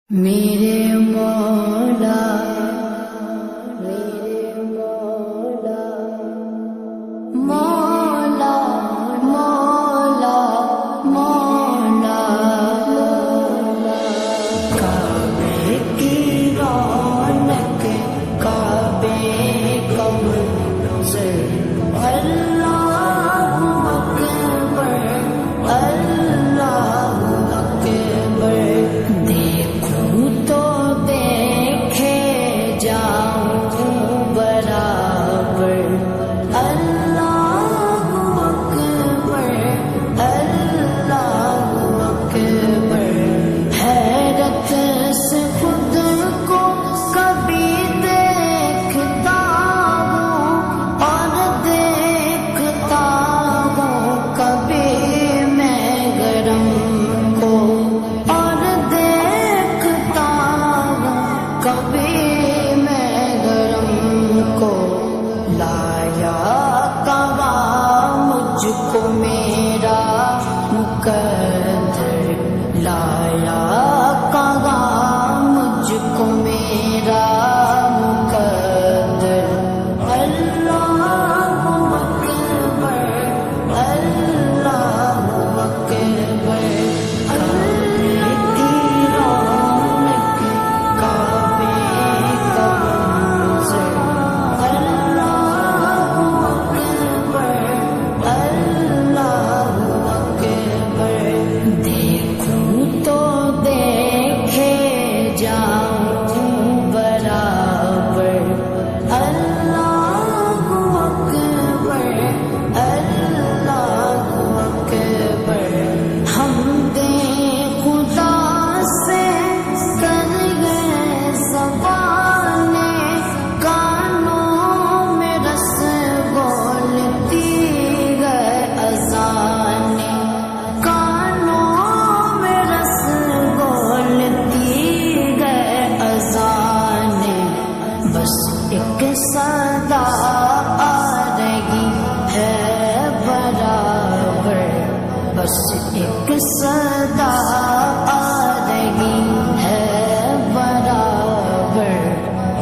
میرے مولا میرے مولا مولا مولا مولا کعبے کی رونق کعبے کا منظر اللہ اکبر اللہ اکبر دیکھوں تو دیکھے جاؤں برابر اللہ اکبر اللہ اکبر حیرت سے خود کو کبھی دیکھتا ہوں اور دیکھتا ہوں کبھی میں گرم کو اور دیکھتا ہوں کبھی میں گرم کو لایا کعبہ مجھ کو میرا مقدر لایا کعبہ مجھ کو میرا مقدر اللہ اکبر اللہ اکبر کعبے کی رونق کعبے کا منظر اللہ اکبر اللہ اکبر دیکھوں تو دیکھے جاؤں برابر اللہ اکبر اللہ اکبر ہم دے خدا سے کر گئے زبانے کانوں میں رس بولتی گئے اذانے کانوں میں رس بولتی گئے اذانے بس ایک صدا آ رہی ہے برابر بس ایک صدا آ رہی ہے برابر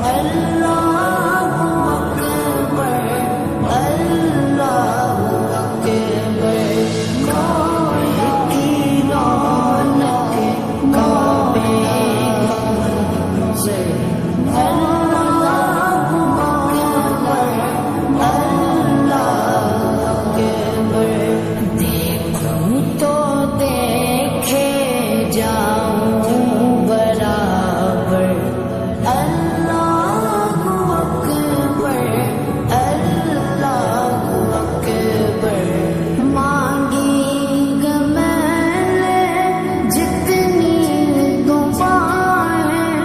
اللہ اکبر اللہ اکبر کعبے کی رونق کعبے کا منظر اللہ اکبر اللہ اکبر دیکھوں تو دیکھے جاؤں برابر اللہ اکبر اللہ اکبر مانگی گے میں نے جتنی دعائیں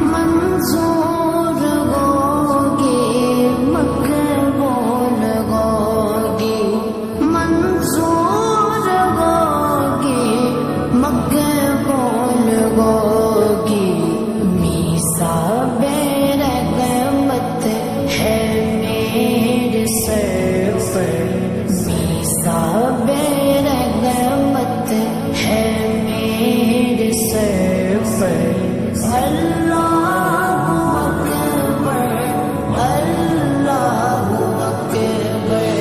منظور ہوگی مقبول ہوگی منظور ہوگی مقبول ہوگی میثاق رحمت ہے میرے سر پر میثاق رحمت ہے میرے سر پر اللہ اکبر اللہ اکبر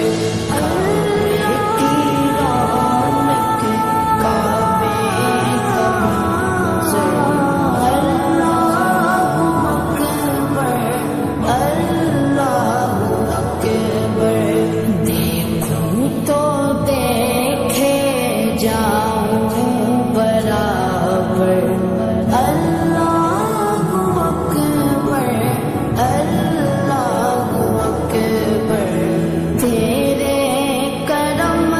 کعبے کی رونق کعبے کا منظر اللہ اکبر اللہ اکبر دیکھوں تو دیکھے جاؤں برابر اللہ اکبر اللہ اکبر تیرے کرم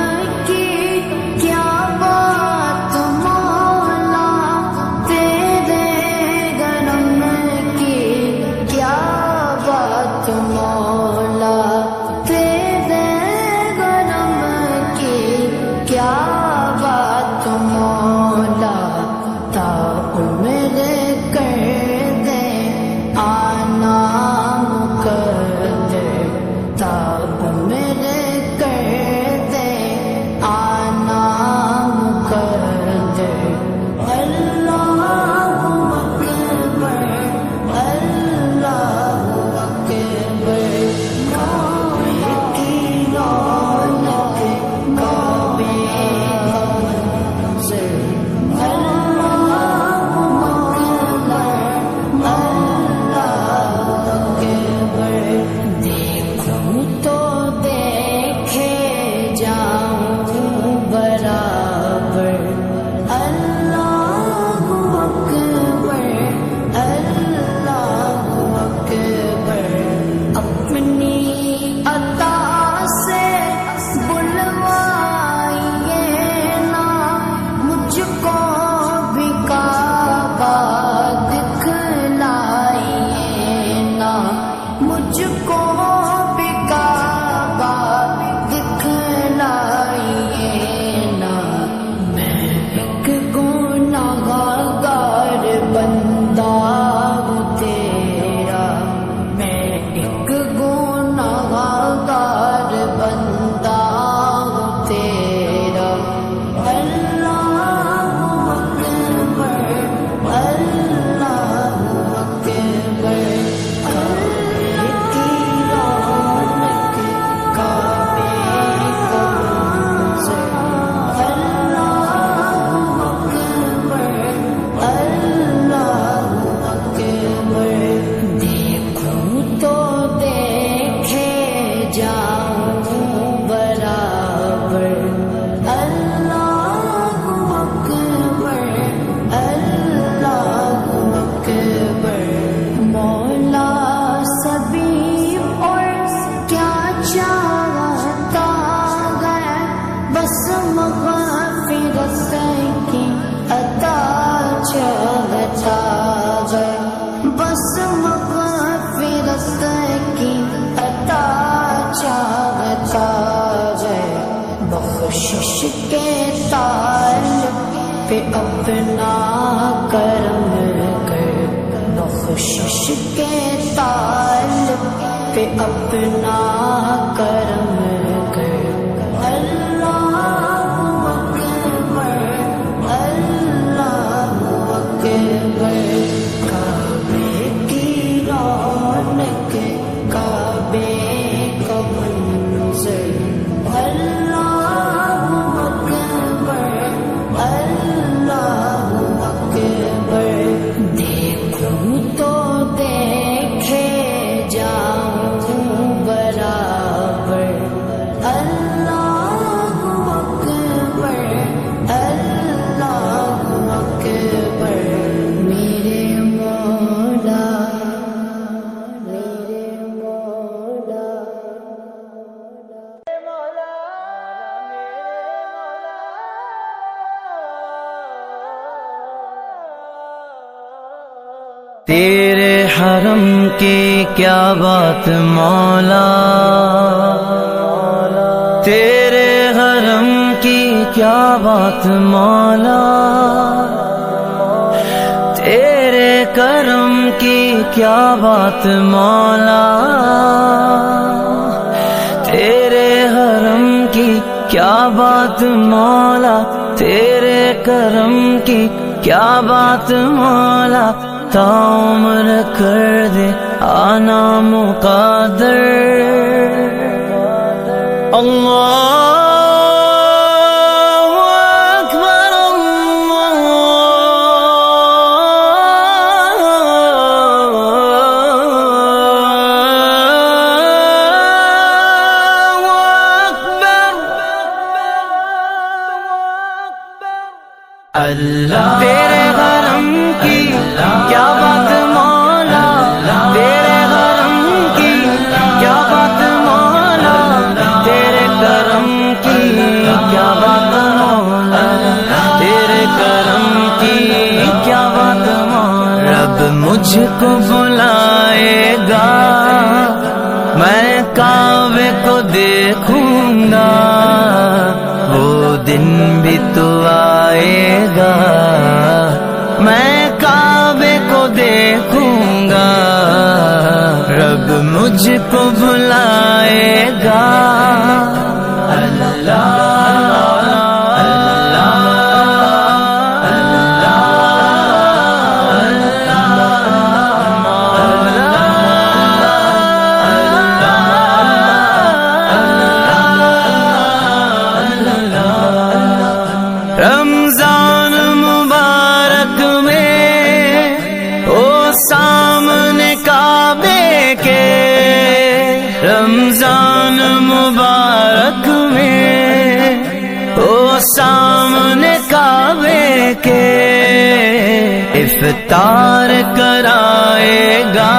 کی کیا بات مولا تیرے کرم کی کیا بات مولا تیرے کرم کی کیا بات مولا تا عمر کے طالب پہ اپنا کرم کر، بخشش کے طالب پہ اپنا کرم کر۔ اللہ اکبر، اللہ اکبر، کعبے کی رونق، کعبے کا منظر، اللہ اکبر، اللہ اکبر، دیکھوں تو دیکھے جاؤں برابر، اللہ اکبر، اللہ اکبر، میرے مولا، میرے مولا، تیرے حرم کی کیا بات مولا، تیرے حرم کی کیا بات مولا، تیرے کرم کی کیا بات مولا، تیرے حرم کی کیا بات مولا، تیرے کرم کی کیا بات مولا، تا عمر کر دے آنا مقدر۔ اللہ اکبر، اللہ تیرے حرم کی کیا بات مولا، تیرے حرم کی کیا بات مولا، تیرے کرم کی کیا بات مولا، تیرے کرم کی کیا بات مولا۔ رب مجھ کو بلائے گا، میں کعبے کو دیکھوں گا، وہ دن بھی تو آئے گا، میں کعبے کو دیکھوں گا، رب مجھ کو بلائے گا۔ اللہ رمضان مبارک میں او سامنے کعبے کے، رمضان مبارک میں او سامنے کعبے کے، افطار کرائے گا،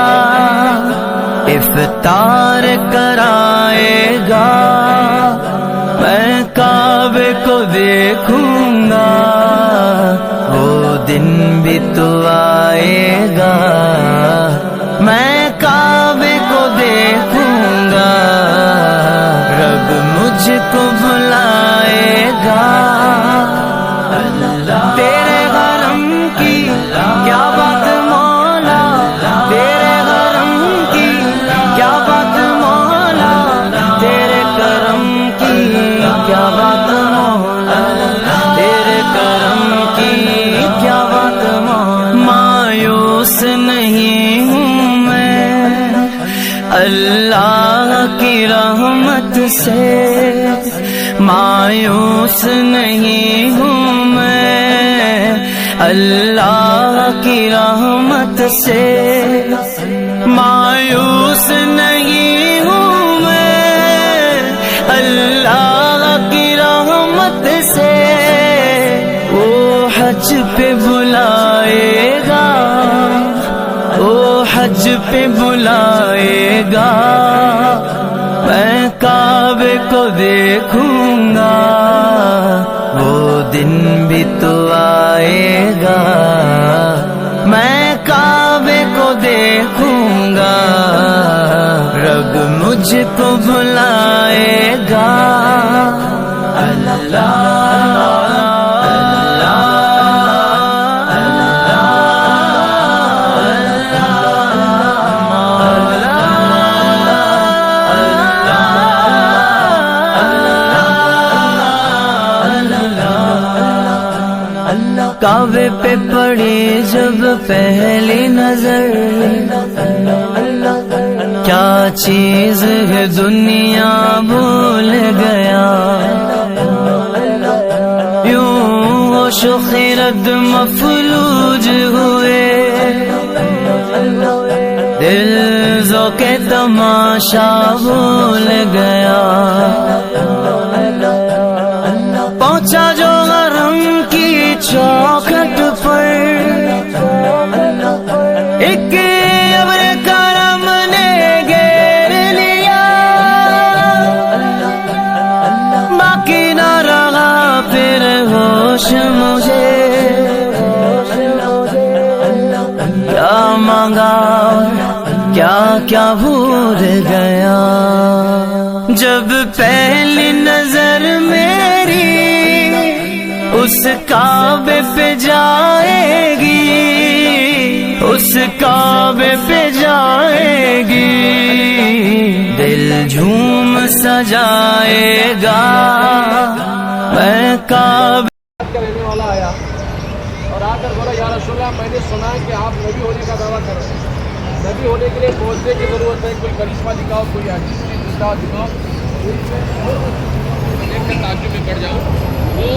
افطار کرائے گا، میں کعبے کو دیکھوں گا، وہ دن بھی تو آئے گا، میں کعبے کو دیکھوں گا، رب مجھ کو بلائے گا۔ تیرے حرم کی کیا بات مولا، تیرے حرم کی کیا بات مولا، تیرے کرم کی کیا بات مولا، تیرے کرم کی کیا بات مولا۔ مایوس نہیں ہوں میں اللہ کی رحمت سے، مایوس نہیں ہوں میں اللہ کی رحمت سے، مایوس نہیں ہوں میں اللہ کی رحمت سے، وہ حج پہ بلائے گا، وہ حج پہ بلائے گا، میں کعبے کو دیکھوں گا، وہ دن بھی تو آئے گا، میں کعبے کو دیکھوں گا، رب مجھ کو بلائے گا۔ کعبے پہ پڑی جب پہلی نظر، کیا چیز ہے دنیا بھول گیا، یوں ہوش و خرد مفلوج ہوئے، دل ذوق تماشا بھول گیا، پہنچا جو حرم کی چوکھٹ پر، ایک ابر کرم نے گھیر لیا، باقی نہ رہا پھر ہوش مجھے، کیا مانگا کیا کیا بھول گیا، جب پہلی نظر میری اس کعبے پہ جائے گی، اس کعبے پہ جائے گی، دل جھوم سجائے گا میں کعبے کا رہنے والا آیا اور آ کر بولا یا رسول اللہ میں نے سنا ہے کہ آپ نبی ہونے کا دعویٰ کر رہے ہیں، نبی ہونے کے لیے پہنچنے کی ضرورت ہے، کوئی کرشمہ دکھاؤ، کوئی عجیب چیز دکھاؤ، دیکھ کر تعجب میں پڑ جاؤں۔ وہ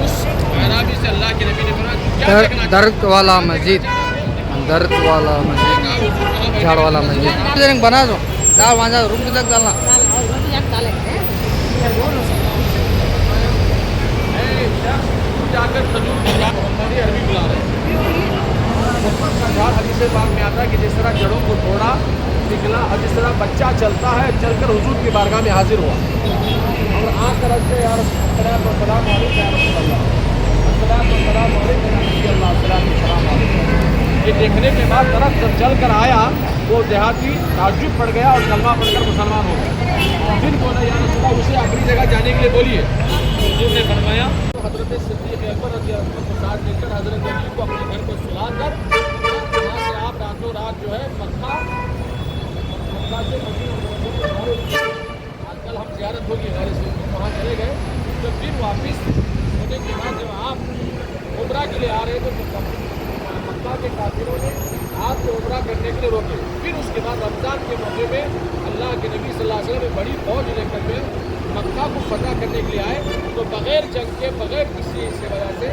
اس اعرابی سے اللہ کے نبی نے فرمایا درد والا مسجد، درد والا مسجد، جھاڑ والا مسجد بنا دو، دال وہاں روم تک ڈالنا۔ جا کر کھجور کی محمدی عربی بلا رہے ہیں، محمد کا جھاڑ حدیث پاک میں آتا ہے کہ جس طرح جڑوں کو توڑا نکلا اور جس طرح بچہ چلتا ہے، چل کر حضور کی بارگاہ میں حاضر ہوا اور آ کر رکھتے یا السلام علیکم یا رسول اللہ، السلام علیکم یا نبی اللہ، السلام علیکم۔ یہ دیکھنے کے بعد طرف جب چل کر آیا وہ دیہاتی تعجب پڑ گیا اور کلمہ پڑھ کر مسلمان ہو گیا، پھر بولا یا رسول اللہ اسے اپنی جگہ جانے کے لیے بولیے، حضور نے فرمایا حضرت صدیق اکبر رضی اللہ عنہ کو ساتھ لے کر حضرت علی کو اپنے گھر کو سلا کر وہاں سے آپ راتوں رات جو ہے مکہ سے مدینہ، آج کل ہم زیارت ہوگی غیر سے وہاں چلے گئے، تو پھر واپس ہونے کے بعد جب آپ عمرہ کے لیے آ رہے تھے تو مکہ کے کافروں نے آپ کو عمرہ کرنے کے لیے روکے، پھر اس کے بعد رمضان کے موقع میں اللہ کے نبی صلی اللہ علیہ وسلم بڑی فوج لے کر کے مکہ کو فتح کرنے کے لیے آئے، تو بغیر جنگ کے بغیر کسی اس کی وجہ سے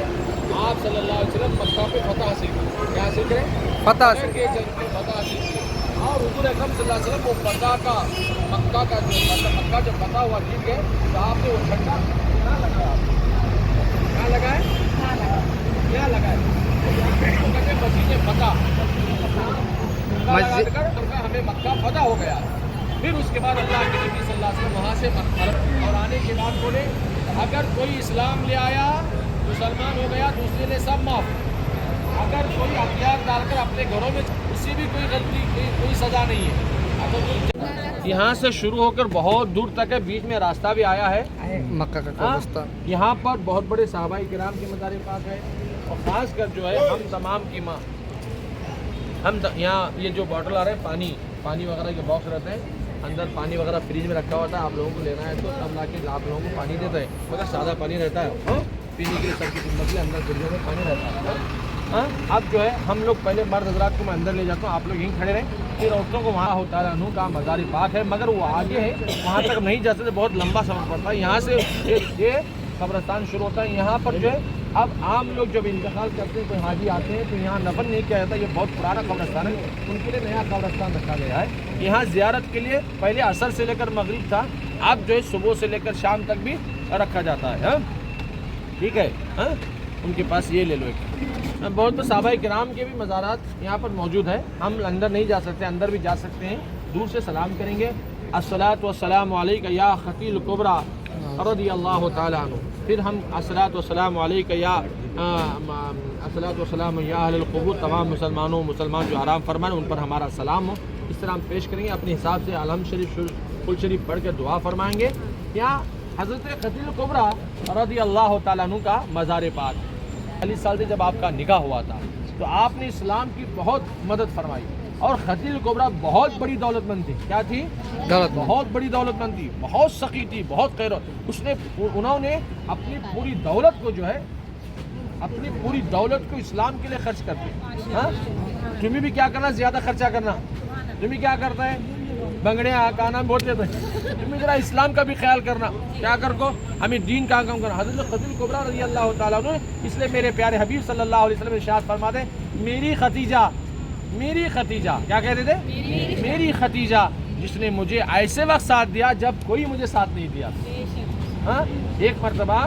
آپ صلی اللہ علیہ وسلم مکہ پہ فتح حاصل کریں، کیا حاصل کریں؟ فتح کے جنگ کے فتح حاصل کریں، اور حضور اکرم صلی اللہ علیہ وسلم وہ فتح کا مکہ کا جو مکہ جب فتح ہوا ٹھیک ہے تو آپ نے وہ جھنڈا کہاں لگایا، کہاں لگائے، کیا لگائے، مسجد فتح ہمیں مکہ فتح ہو گیا۔ پھر اس کے بعد اللہ کے نبی صلی اللہ علیہ وسلم وہاں سے اور آنے کے بعد بولے اگر کوئی اسلام لے آیا مسلمان ہو گیا دوسرے نے سب معاف، اگر کوئی ہتھیار ڈال کر اپنے گھروں میں اسی بھی کوئی غلطی کوئی سزا نہیں ہے۔ یہاں سے شروع ہو کر بہت دور تک ہے، بیچ میں راستہ بھی آیا ہے مکہ کا راستہ، یہاں پر بہت بڑے صحابہ کرام کے مزار پاک ہے، اور خاص کر جو ہے ہم تمام کی ماں ہم یہاں یہ جو باٹل آ رہے ہیں پانی وغیرہ کے باکس رہتے ہیں، اندر پانی وغیرہ فریج میں رکھا ہوتا ہے، آپ لوگوں کو لینا ہے تو ہم لا کے آپ لوگوں کو پانی دیتے ہیں، مگر سادہ پانی رہتا ہے پینے کے لیے، سب کی خدمت کے لیے اندر فریجوں میں پانی رہتا ہے۔ اب جو ہے ہم لوگ پہلے مرد حضرات کو میں اندر لے جاتا ہوں، آپ لوگ یہیں کھڑے رہیں، پھر عورتوں کو وہاں ہوتا ہے کا مزار پاک ہے مگر وہ آگے ہے، وہاں تک نہیں جا سکتے، بہت لمبا سفر پڑتا ہے، یہاں سے یہ قبرستان شروع ہوتا ہے، یہاں پر جو ہے اب عام لوگ جب انتقال کرتے ہیں کوئی حاجی آتے ہیں تو یہاں نفل نہیں کیا جاتا، یہ بہت پرانا قبرستان ہے، ان کے لیے نیا قبرستان رکھا گیا ہے، یہاں زیارت کے لیے پہلے عصر سے لے کر مغرب تھا، اب جو ہے صبح سے لے کر شام تک بھی رکھا جاتا ہے، ٹھیک ہے، ان کے پاس یہ لے لو ایک، بہت صحابہ کرام کے بھی مزارات یہاں پر موجود ہے، ہم اندر نہیں جا سکتے، اندر بھی جا سکتے ہیں، دور سے سلام کریں گے، الصلاۃ والسلام علیک یا خطیل کبریٰ رضی اللہ تعالیٰ عنہ، پھر ہم الصلاۃ والسلام علیک یا الصلاۃ والسلام یا اہل القبور، تمام مسلمان جو آرام فرمائیں ان پر ہمارا سلام ہو، اس طرح ہم پیش کریں گے، اپنے حساب سے الحمد شریف کل شریف پڑھ کے دعا فرمائیں گے، یا حضرت خدیجہ کبریٰ رضی اللہ تعالیٰ عنہ کا مزار پاک 40 سال سے جب آپ کا نکاح ہوا تھا تو آپ نے اسلام کی بہت مدد فرمائی اور خدیجہ کبریٰ بہت بڑی دولت مند تھی. کیا تھی؟ بہت بڑی دولت مند تھی, بہت سخی تھی, بہت خیر. انہوں نے اپنی پوری دولت کو جو ہے اپنی پوری دولت کو اسلام کے لیے خرچ کر دی. ہاں تمہیں بھی کیا کرنا, زیادہ خرچہ کرنا. تمہیں کیا کرتا ہے, بنگڑیاں کا نام بولتے تھے, تمہیں ذرا اسلام کا بھی خیال کرنا. کیا کر کو ہمیں دین کا کام کرنا. حضرت خدیجہ کبریٰ رضی اللہ تعالیٰ عنہ, اس لیے میرے پیارے حبیب صلی اللہ علیہ وسلم ارشاد فرماتے ہیں میری ختیجہ, میری ختیجہ. کیا کہتے تھے؟ میری ختیجہ, جس نے مجھے ایسے وقت ساتھ دیا جب کوئی مجھے ساتھ نہیں دیا. ہاں ایک مرتبہ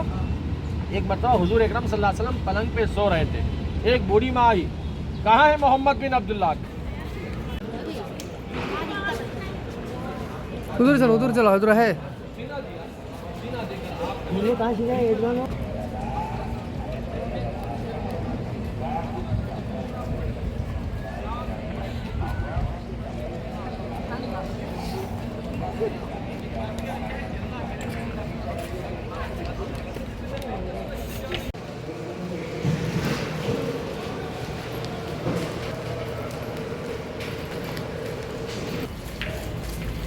حضور اکرم صلی اللہ علیہ وسلم پلنگ پہ سو رہے تھے. ایک بوڑھی ماں آئی, کہاں ہے محمد بن عبداللہ؟ ادھر چلو ادھر ہے.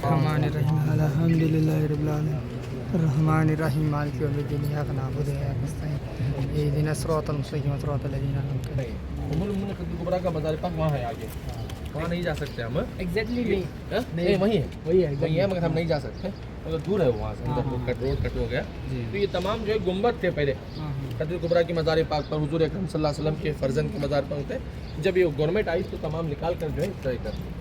الرحمن الرحیم الحمد للہ رب العالمین الرحمن الرحیم مالک یوم الدین ایاک نعبد و ایاک نستعین اہدنا الصراط المستقیم صراط الذین انعمت علیہم. ام المؤمنین خدیجہ کبریٰ کا مزار پاک وہاں ہے آگے, وہاں نہیں جا سکتے ہم. ایگزیکٹلی نہیں وہی ہے مگر ہم نہیں جا سکتے, مگر دور ہے وہاں سے, روڈ کٹ ہو گیا. تو یہ تمام جو ہے گنبد تھے پہلے خدیجہ کبریٰ کی مزار پاک پر, حضور اکرم صلی اللہ علیہ وسلم کے فرزند کے مزار پاک تھے. جب یہ گورنمنٹ آئی تو تمام نکال کر جو ہے اس طرح کر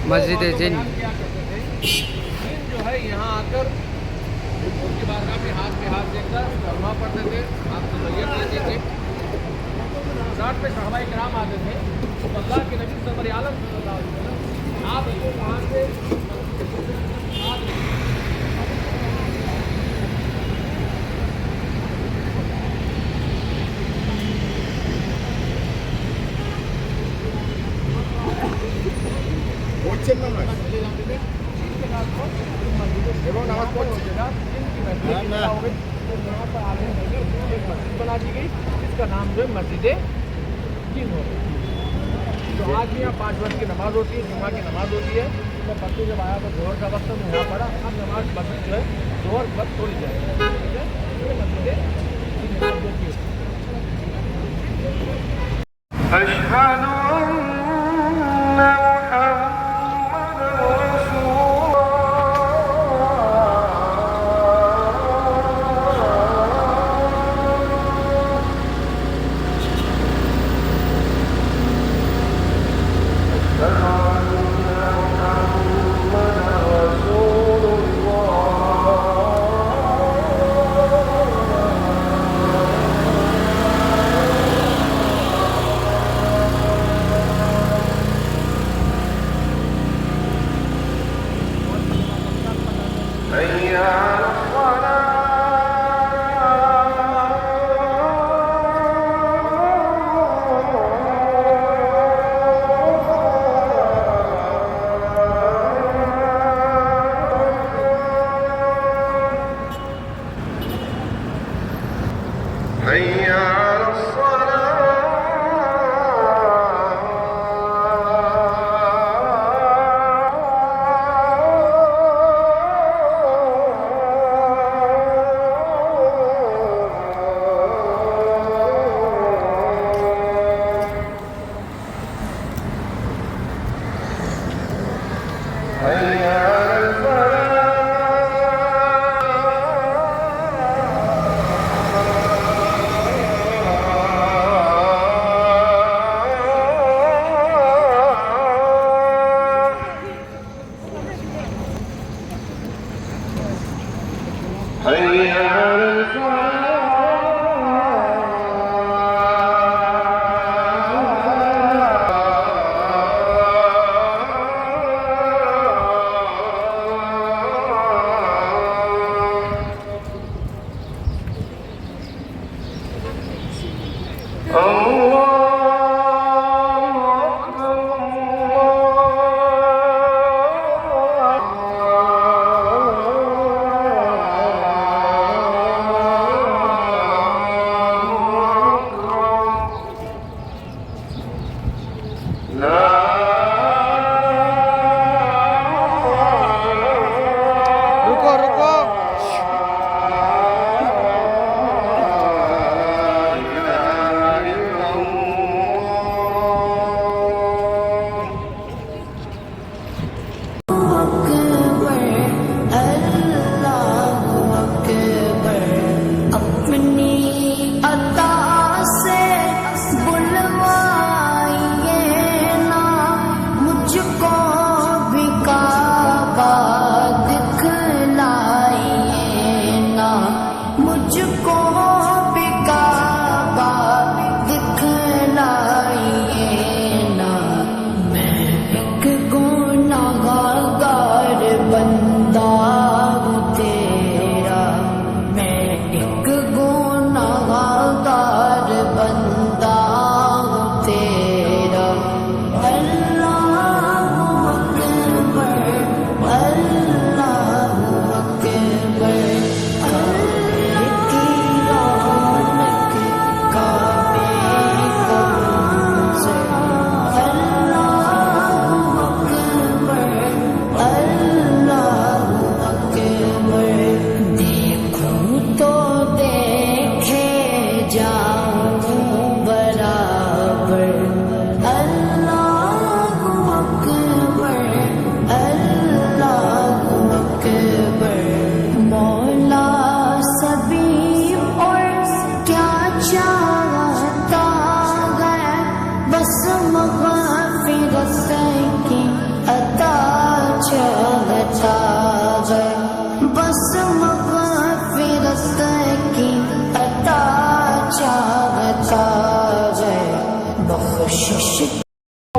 مسجد جن جو ہے یہاں آ کر حضور کی بارگاہ میں ہاتھ دیکھ کر کلمہ پڑھتے تھے, آپ کو میت لیتے تھے. ساتھ پہ صحابہ کرام آتے تھے. تو اللہ کے نبی سرور عالم صلی اللہ علیہ وسلم آپ کو وہاں سے بنا دی گئی, جس کا نام جو ہے مسجد جن ہو گئی. تو آج بھی یہاں 5 وقت کی نماز ہوتی ہے, جمعہ کی نماز ہوتی ہے. تو پرسوں جب آیا تو ظہر کا وقت میں یہاں پڑا, اب نماز مسجد جو ہے ظہر وقت تھوڑی جائے. ٹھیک ہے, مسجد جن ہوتی ہے. اللہ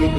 1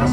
10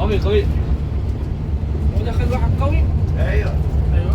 قوي قوي. ودخل واحد قوي. ايوه ايوه.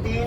3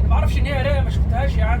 ما اعرفش ان هي قرايه، ما شفتهاش يا عم.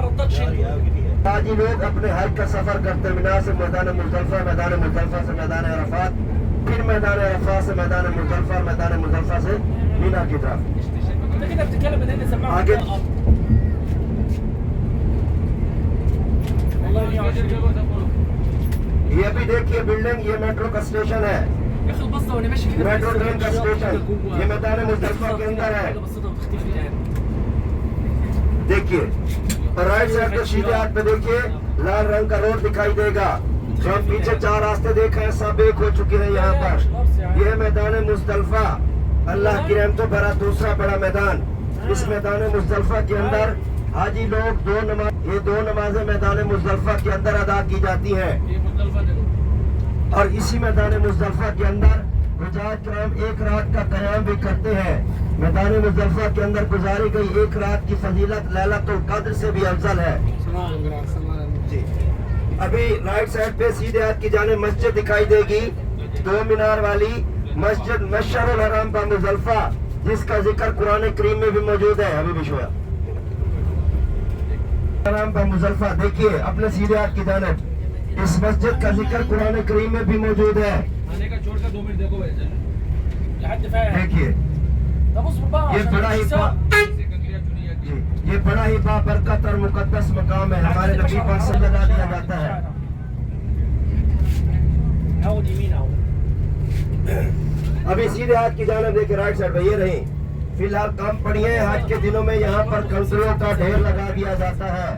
ردتش. حاجی لوگ اپنے حج کا سفر کرتے مینا سے میدان مزدلفہ سے میدان عرفات، پھر میدان عرفات سے میدان مزدلفہ، میدان مزدلفہ سے مینا کی طرف آگے۔ یہ ابھی دیکھیے بلڈنگ، یہ میٹرو کا اسٹیشن ہے، میٹرو ٹرین کا اسٹیشن، یہ میدان مزدلفہ کے اندر ہے۔ دیکھیے اور رائٹ سائڈ پہ سیدھے ہاتھ پہ دیکھیے لال رنگ کا روڈ دکھائی دے گا۔ جو ہم پیچھے 4 راستے دیکھ رہے ہیں سب ایک ہو چکے ہیں یہاں پر۔ یہ میدان مزدلفہ اللہ کی رحمتوں بھرا دوسرا بڑا میدان۔ اس میدان مزدلفہ کے اندر حاجی لوگ یہ دو نمازیں میدان مزدلفہ کے اندر ادا کی جاتی ہیں، اور اسی میدان مزدلفہ کے اندر حجاج کرام 1 رات کا قیام بھی کرتے ہیں۔ میدان مزدلفہ کے اندر گزاری گئی 1 رات کی فضیلت لیلۃ القدر سے بھی افضل ہے۔ جی ابھی رائٹ سائڈ پہ سیدھے ہاتھ کی جانب مسجد دکھائی دے گی، 2 مینار والی مسجد مشعر الحرام با مزدلفہ، جس کا ذکر قرآن کریم میں بھی موجود ہے۔ ابھی بھی شویا حرام با مزدلفہ دیکھیے اپنے سیدھے ہاتھ کی جانب، اس مسجد کا ذکر قرآن کریم میں بھی موجود ہے۔ دیکھیے یہ بڑا ہی بابرکت اور مقدس مقام ہے، ہمارے نبی پاک صلی اللہ علیہ وسلم جاتا ہے۔ ابھی سیدھے ہاتھ کی جانب دیکھیں رائٹ سائڈ پہ یہ رہی۔ فی الحال کام پڑی ہے، آج کے دنوں میں یہاں پر کنکریوں کا ڈھیر لگا دیا جاتا ہے،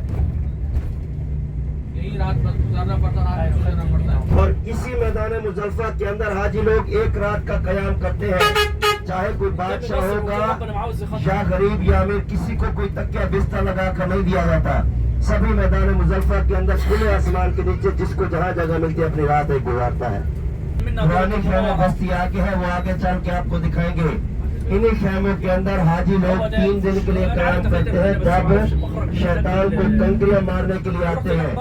اور اسی میدان مزدلفہ کے اندر حاجی لوگ 1 رات کا قیام کرتے ہیں۔ چاہے کوئی بادشاہ ہوگا یا غریب یا امیر، کسی کو کوئی تکیہ بستر لگا کر نہیں دیا جاتا۔ سبھی میدان مزدلفہ کے اندر کھلے آسمان کے نیچے جس کو جہاں جگہ ملتی ہے اپنی رات ایک گزارتا ہے۔ پرانی خیمہ بستی آگے ہے، وہ آگے چل کے آپ کو دکھائیں گے۔ انہی خیموں کے اندر حاجی لوگ 3 دن کے لیے قیام کرتے ہیں، جب شیطان کو کنکریاں مارنے کے لیے آتے ہیں۔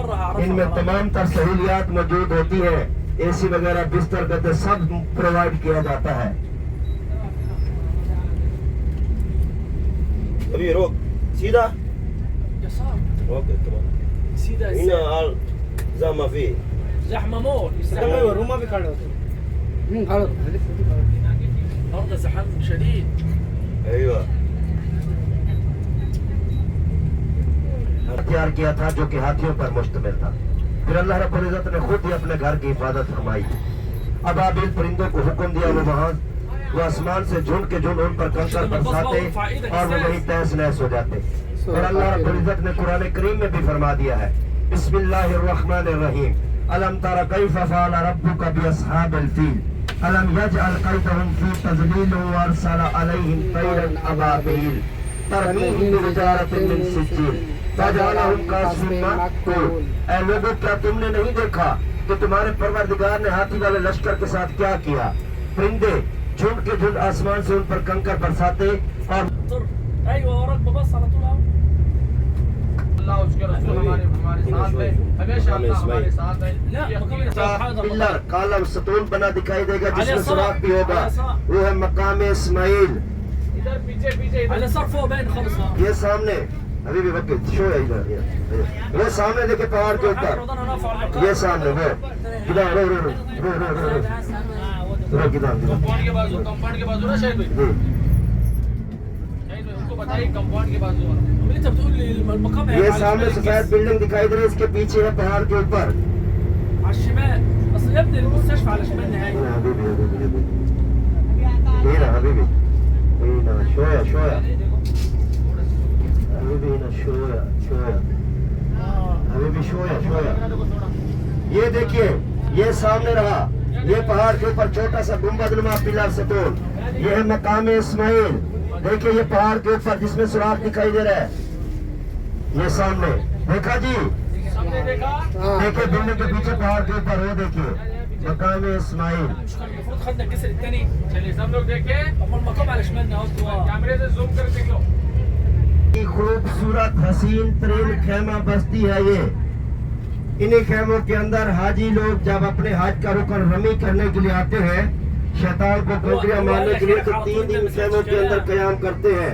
ان میں تمام تر سہولیات موجود ہوتی ہیں، اے سی وغیرہ بستر گدے سب پرووائڈ کیا جاتا ہے۔ ابھی روک سیدھا اوکے تمام سیدھا هنا زحمة فيه زحمة موت روما بھی کھڑے ہوتے النهارده زحام شديد. ايوه تیار کیا تھا جو کہ ہاتھیوں پر مشتمل تھا، پھر اللہ رب العزت نے خود ہی اپنے گھر کی حفاظت فرمائی۔ ابابیل پرندوں کو حکم دیا وہ آسمان سے جھنڈ کے جھنڈ ان پر کنکر برساتے اور وہ وہیں تہس نہس ہو جاتے۔ اور اللہ رب العزت نے قرآن کریم میں بھی فرما دیا ہے، بسم اللہ الرحمن الرحیم، الم تر کیف فعل ربک باصحاب الفیل الم یجعل کیدہم فی تضلیل وارسل علیہم طیرا ابابیل ترمیہم بحجارۃ من سجیل فجعلہم کعصف مأکول۔ اے لوگوں کیا تم نے نہیں دیکھا کہ تمہارے پروردگار نے ہاتھی والے لشکر کے ساتھ کیا کیا؟ پرندے جھنڈ کے جھنڈ آسمان سے ان پر کنکر برساتے اور ايوه وراك ببص على طول اهو. اللہ اس کے رسول ہمارے ساتھ ہے، ہمیشہ اللہ ہمارے ساتھ ہے۔ پلر کالم ستون بنا دکھائی دے گا جس میں سوراخ بھی ہوگا، وہ ہے مقام اسماعیل۔ ادھر پیچھے پیچھے على صار فوق باين خلص ها. یہ سامنے ابھی بھی وقت شو ہے ادھر، وہ سامنے دیکھے پہاڑ کے اوپر، یہ سامنے وہ ادھر رو رو رو رو رو رو رو کدھر کمپاؤنڈ کے بازو، کمپاؤنڈ کے بازو نا شاید بھائی، شاید بھائی ان کو بتائیے کمپاؤنڈ کے بازو۔ انت بتقول لي المقام یہ سامنے سفید بلڈنگ دکھائی دے رہی ہے، اس کے پیچھے ہے پہاڑ کے اوپر على الشمال. اصل يا ابني المستشفى على شمال نهائي. هنا حبيبي هنا شوية شوية حبيبي هنا شوية شوية حبيبي شوية شوية۔ یہ دیکھیے یہ سامنے رہا، یہ پہاڑ کے اوپر چھوٹا سا گنبد نما پلر ستون، یہ ہے مقام اسماعیل۔ دیکھیے یہ پہاڑ کے اوپر جس میں سوراخ دکھائی دے رہا ہے، یہ سامنے دیکھا جی، دیکھیے بلڈنگ کے پیچھے پہاڑ کے اوپر وہ دیکھیے مقام اسماعیل۔ المفروض خدنا الجسر الثاني. چلیے سب لوگ دیکھیں، اما المقام على شمالنا اهو. کیمرے سے زوم کر دیکھ لو۔ خوبصورت حسین ترین خیمہ بستی ہے یہ۔ انہی خیموں کے اندر حاجی لوگ جب اپنے حج کا رکن رمی کرنے کے لیے آتے ہیں، شیطان کو کنکریاں مارنے کے لیے، تو 3 دن خیموں کے اندر قیام کرتے ہیں۔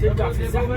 ترجع في الزحمة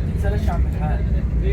تنزل الشعب الحال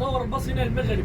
دور بص هنا المغرب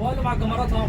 ولا مع جمراتهم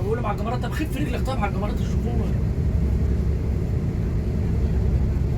ولا مع جمراتها بخف رجلك طبعا على جمرات الشكومه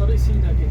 طريق سينا كده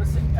بس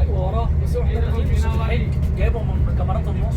ايوه وراه بس هو احنا داخلين في الحج جايبهم من كاميرات النص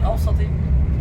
الاوسطي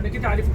انا كده عرفت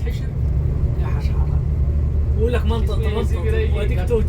حشر يا حشره بيقول لك منطقه واديك توت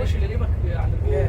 ايش اللي جابك على البدايه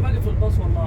باقي في الباص والله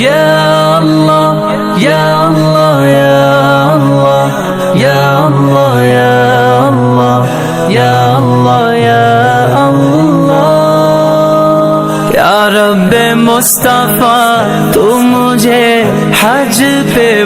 Ya Allah, Ya Allah, Ya Allah, Ya Allah, Ya Allah, Ya Allah, Ya Allah, Ya Rabbe Mustafa, tu mujhe haj pe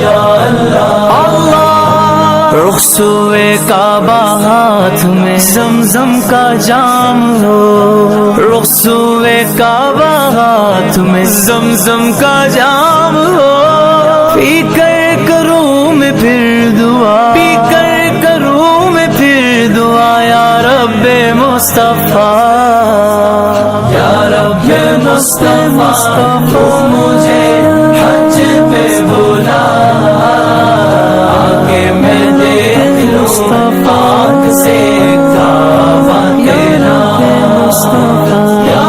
یا اللہ اللہ رخسوئے کعبہ ہاتھ میں زمزم کا جام ہو رخسوئے کعبہ ہاتھ میں زمزم کا جام ہو پی کر کروں میں پھر دعا پی کر کروں میں پھر دعا یا رب مصطفیٰ یا رب مصطفیٰ تو مجھے حج پہ بلا آگے میں دیکھ لوں پاک سے کعبہ تیرا یا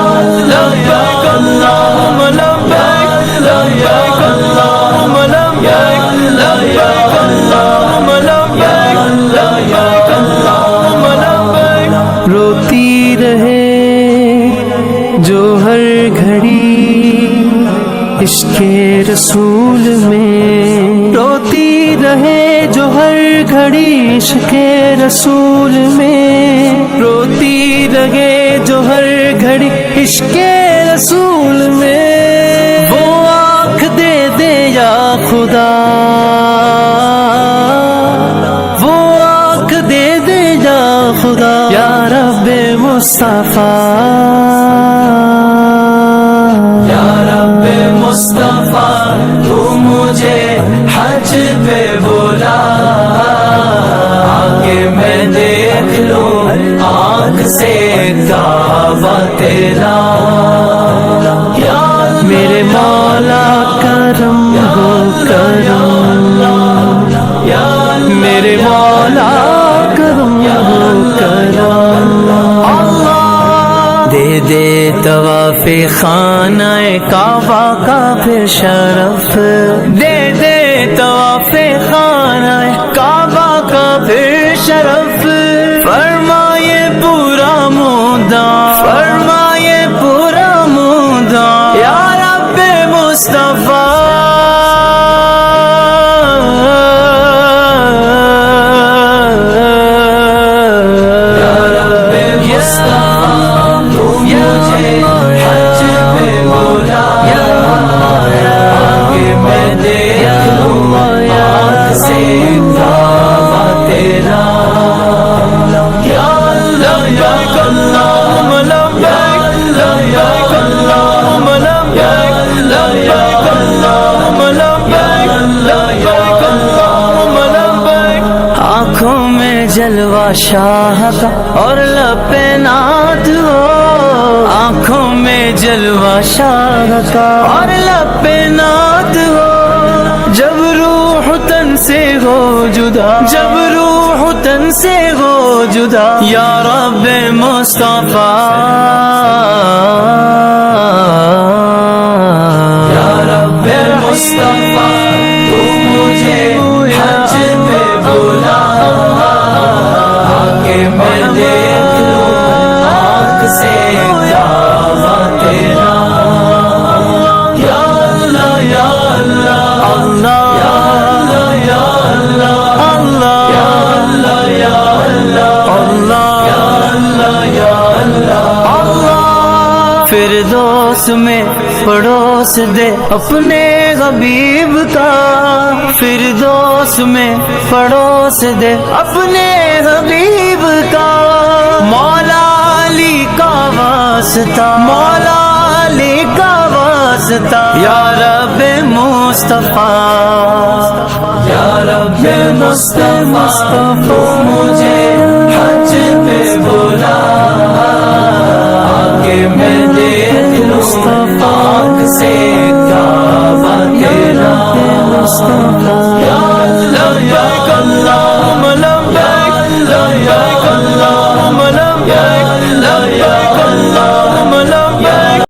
لبیک اللہم لبیک لبیک اللہم لبیک لبیک اللہم لبیک لبیک اللہم لبیک روتی رہے جو ہر گھڑی عشق رسول میں روتی رہے جو ہر گھڑی عشق رسول میں روتی رہے جو ہر گھڑی عشق رسول میں وہ آنکھ دے دے یا خدا وہ آنکھ دے دے یا خدا یا رب مصطفیٰ یا رب مصطفیٰ تو مجھے حج پہ بلا آگے میں دیکھ لوں آنکھ سے کعبہ تیرا یا میرے مولا کرم ہو کرم یا میرے مولا کرم ہو کرم دے دے طواف خانہ کعبہ کا پھر شرف دے دے طواف خانہ کعبہ کا پھر شرف فرمائے پورا مدہ فرمائے پورا مدہ یا رب مصطفیٰ آنکھوں میں جلوہ شاہ کا اور لب پہ نعت ہو آنکھوں میں جلوہ شاہ کا اور لب پہ نعت ہو جب روح تن سے ہو جدا جب روح تن سے ہو جدا یا رب مصطفیٰ یا رب مصطفیٰ تو مجھے حج پہ بلا آگے میں دیکھ لوں آنکھ سے کعبہ تیرا یا اللہ یا اللہ اللہ یا اللہ یا اللہ یا اللہ یا اللہ یا اللہ فردوس میں پڑوس دے اپنے حبیب کا فردوس میں پڑوس دے اپنے حبیب کا مولا علی کا واسطہ مولا علی کا واسطہ یا رب مصطفیٰ یا رب مصطفیٰ تو مجھے حج پہ بلا آگے میں دیکھ لوں آنکھ سے کعبہ تیرا یا لبیک اللہم لبیک لبیک اللہم لبیک لبیک اللہم لبیک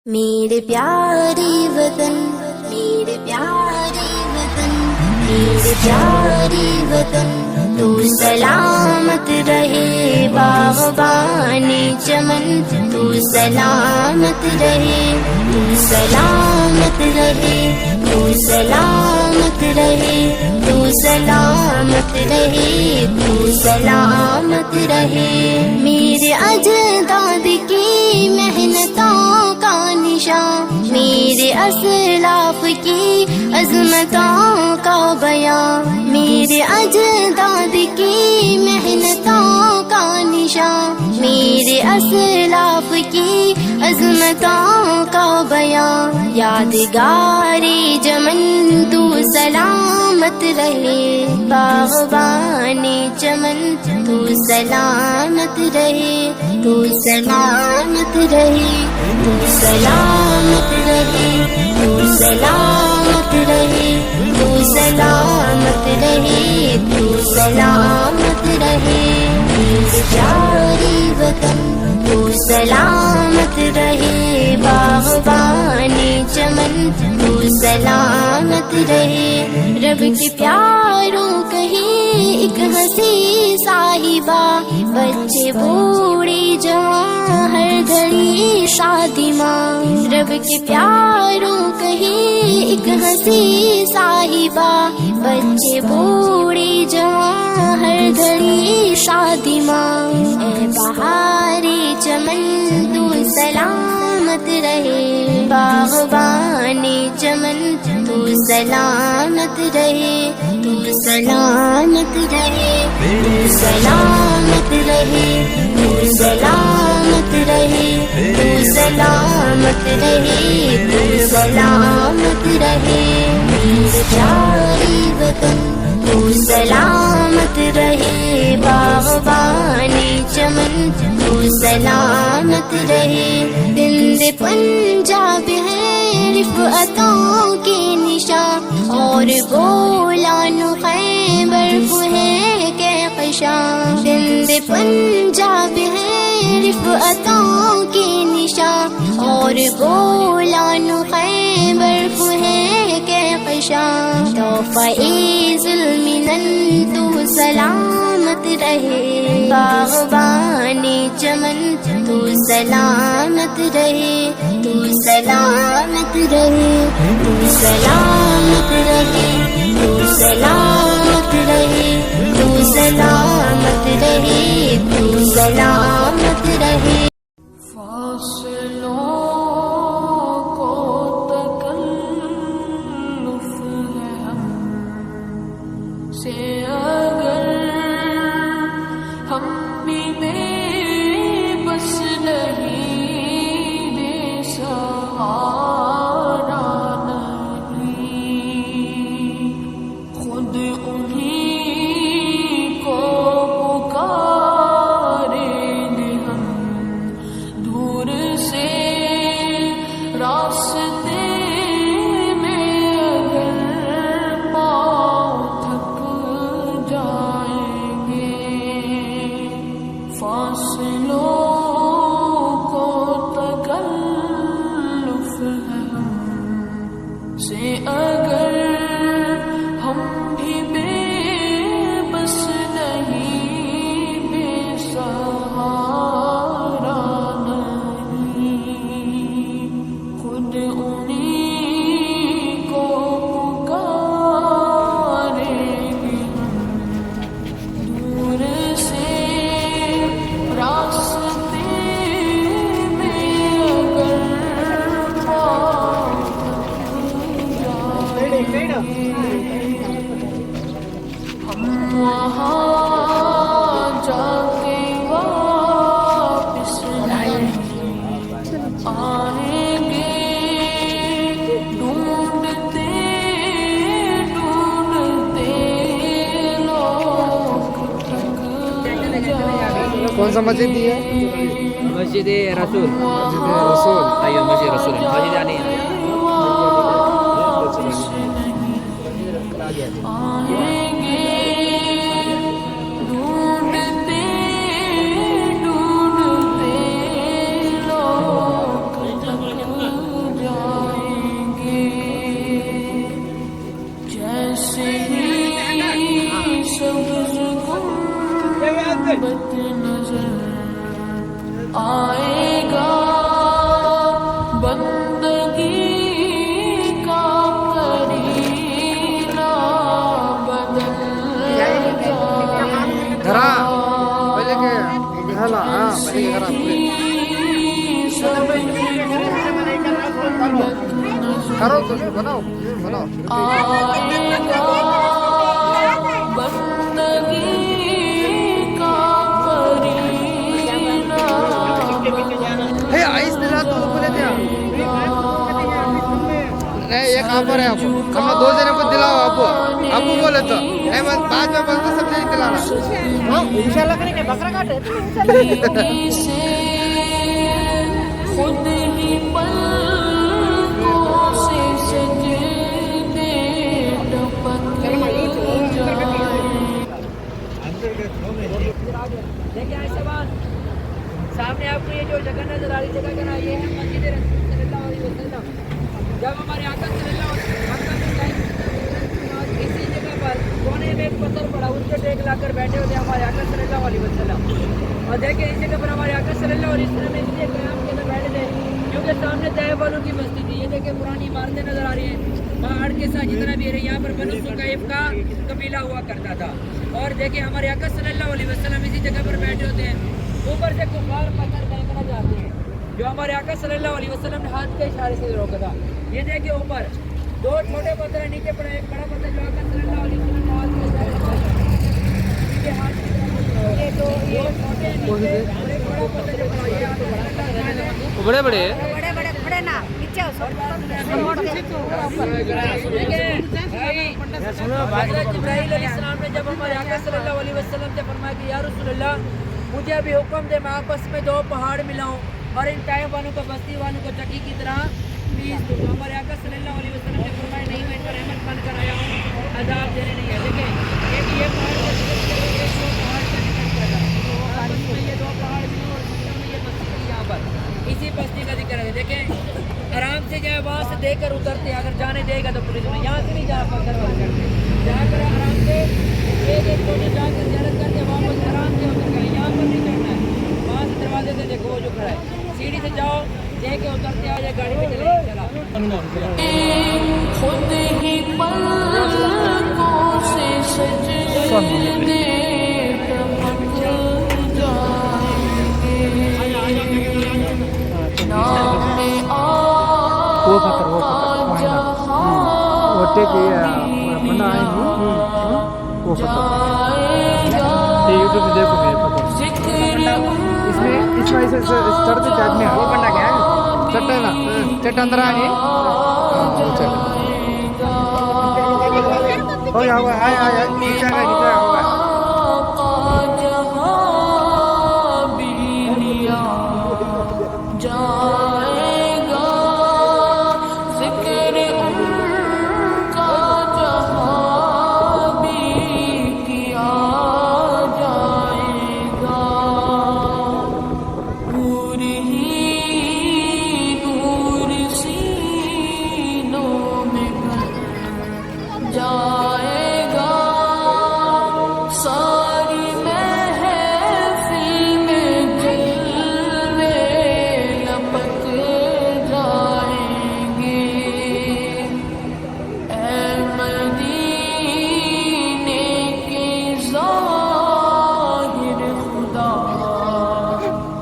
میرے پیارے وطن میرے پیارے وطن میرے پیارے وطن تو سلامت رہے باغبان چمن تو سلامت رہے تو سلامت رہے تو سلامت رہے تو سلامت رہے تو سلامت رہے میرے اجداد کی محنتوں کا نشان میرے اسلاف کی عظمتوں کا بیان، میرے اجداد کی محنتوں کا نشان، میرے اسلاف کی عظمتوں کا بیان، یادگاری چمن تو سلامت رہے، باغبانی چمن تو سلامت رہے، تو سلامت رہے، تو سلامت رہے، تو سلامت رہے، تو سلامت رہے، تو سلامت رہے، میرے پیارے وطن تو سلامت رہے، باغبانی چمن تو سلامت رہے، رب کے پیاروں کہیں ایک ہنسی صاحبہ، بچے بوڑھے جوان ہر گھڑی شادی ماں، رب کے پیاروں کہیں ایک ہنسی صاحبہ، بچے بوڑھے جوان ہر گھڑی شادی ماں، اے بہارے چمن تو سلامت رہے، باغبانی چمن تو سلامت رہے، تو سلامت رہے، تو سلامت رہے، تو سلامت رہے، تو سلامت رہے، تو سلامت رہے، میرے پیارے وطن تو سلامت رہے، باغبانی چمن تو سلامت رہے، دند پنجاب ہے رفعتوں کے نشان، اور گولان خیبر ہے کہکشاں، دند پنجاب ہے رفعتوں کے نشان، اور گولان خیبر ہے کہکشاں، تحفہ ظلمن تو سلامت رہے، باغبانی چمن تو سلامت رہے، تو سلامت رہے، تو سلامت رہے، تو سلامت رہے، تو سلامت رہے، تو سلامت رہے، فاصلوں کو تکلف ہے ہم سے، اگر ہم بھی بے بس نہیں، بے سہارا نہیں، خود انہیں کو پکاریں گے ہم، دور سے راستے میں اگر پاؤں تھک جائیں گے، فاصلوں کو تکلف ہے ہم سے، اگر ہم بھی بے بس نہیں، بے سہارا نہیں، خود انہیں کو پکاریں گے ہم، دور سے راستے میں اگر پاؤں تھک جائیں گے، ہم وہاں جا کے واپس نہیں آئیں گے، ڈھونڈتے ڈھونڈتے لوگ تھک جائیں گے، کون سا مسجد دی ہے؟ مسجد رسول، مسجد رسول، ايوه مسجد رسول، مسجد يعني آئیں گے، ڈھونڈتے ڈھونڈتے لوگ تھک جائیں گے، جیسے ہی سبز گنبد نظر آئے گا، بندگی کا کرینہ بدل جائے گھرا گا، پہلے کے گھرا، ہاں پہلے کے گھرا سبز گنبد نظر کرو تو بناؤ بناؤ آئے گا بندگی کا قرینہ ہے آئس دلا تو بولے تھے نہیں ایک آفر ہے آپ کو ہم 2 جنے کو دلاؤ آپ بولے تو نہیں بعد میں بولتے سب نہیں دلانا انشاءاللہ کریں گے بکرا کاٹے بیٹی سے خود ہی پلکوں سے سجدے ٹپک جائیں دیکھیں ایسے بات سامنے آپ کو یہ جو جگہ نظر آ رہی جگہ کا نام یہ ہے مسجد رسول صلی اللہ علیہ وسلم جب ہمارے آقا صلی اللہ علیہ وسلم اسی جگہ پر کونے میں ایک پتھر پڑا اس پہ ٹیک لا کر بیٹھے ہوتے ہمارے آقا صلی اللہ علیہ وسلم اور دیکھیں اس جگہ پر ہمارے آقا صلی اللہ علیہ وسلم اس لیے قیام کے اندر بیٹھے تھے کیونکہ سامنے طیب والوں کی بستی تھی یہ دیکھیں پرانی عمارتیں نظر آ رہی ہیں پہاڑ کے ساتھ جتنا بھی ہے یہاں پر بنو سقیف کا قبیلہ ہوا کرتا تھا اور دیکھیں ہمارے آقا صلی اللہ علیہ وسلم اسی جگہ پر بیٹھے ہوتے ہیں اوپر سے کفار پتھر پھینکنا چاہتے ہیں جو ہمارے آقا صلی اللہ علیہ وسلم نے ہاتھ کے اشارے سے روکا تھا یہ دیکھیں اوپر 2 چھوٹے پتھر ہیں نیچے پڑا ایک بڑا پتھر جو آقا صلی اللہ علیہ وسلم نے ہاتھ کے اشارے سے ہاتھ یہ تو یہ چھوٹے نیچے ایک بڑا پتھر جو پڑا یہ آقا صلی اللہ علیہ وسلم بڑے بڑے بڑے نا نیچے حضرت جبرائیل علیہ السلام نے جب ہمارے آقا صلی اللہ علیہ وسلم سے فرمایا کہ یا رسول اللہ مجھے ابھی حکم دے میں آپس میں 2 پہاڑ ملاؤں اور ان طائف والوں کو بستی والوں کو چکی کی طرح پیس دوں ہمارے آقا صلی اللہ علیہ وسلم نے فرمایا نہیں میں ان پر رحمت بن کر آیا ہوں عذاب دینے نہیں ہے دیکھیں ایک یہ پہاڑ کا ذکر کرو ایک 2 پہاڑ کا ذکر کرو آپس میں یہ 2 پہاڑ ملوں اور سب میں یہ بستی تھی یہاں پر اسی بستی کا ذکر ہے دیکھیں آرام سے جائے وہاں سے دے کر اترتے اگر جانے دے گا تو پولیس میں یہاں سے نہیں جا پکڑ کرتے جا کر آرام سے ایک کونے جا کر زیارت کر کے واپس آرام سے اتر گئے یہاں پر نہیں چڑھنا ہے وہاں سے دروازے سے دیکھو وہ جو کھڑا ہے سیڑھی سے جاؤ دے کے اترتے آ جائے گاڑی میں چلے چلا خود ہی پلکوں سے سجدے ٹپک جائیں نام آقا جہاں بنا ہے وہ جائے گا یوٹیوب میں دیکھو میرے پتہ ذکر اس میں سے چڑھتے چڑھنے وہ بننا کیا ہے چٹے نا چٹ اندر آ گئی ہو گیا ہوا ہے نیچے آ گیا آقا جہاں بھی لیا جائے گا ذکر ان کا جہاں بھی کیا جائے گا نور ہی نور سینوں میں بھر جائے گا ساری محفل میں جلوے لپک جائیں گے اے مدینے کے ظاہر خدا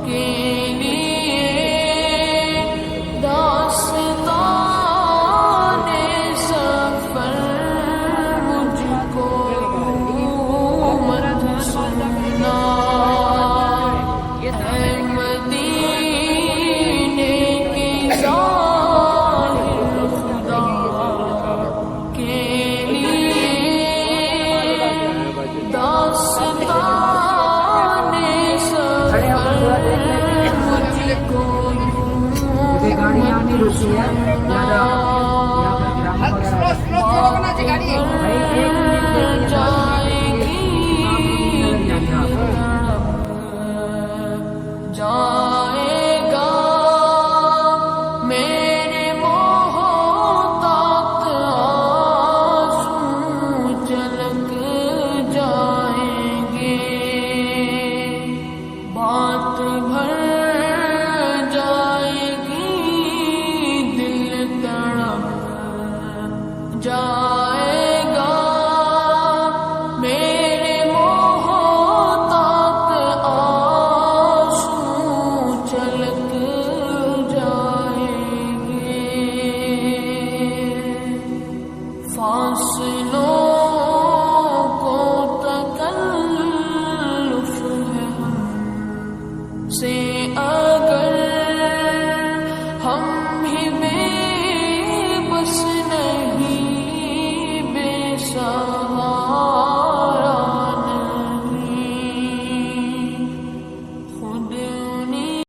کے لیے داستان سفر مجھ کو مت سنا اے مدینے کے ظاہر خدا کے لیے داستان سفر مجھ کو مت سنا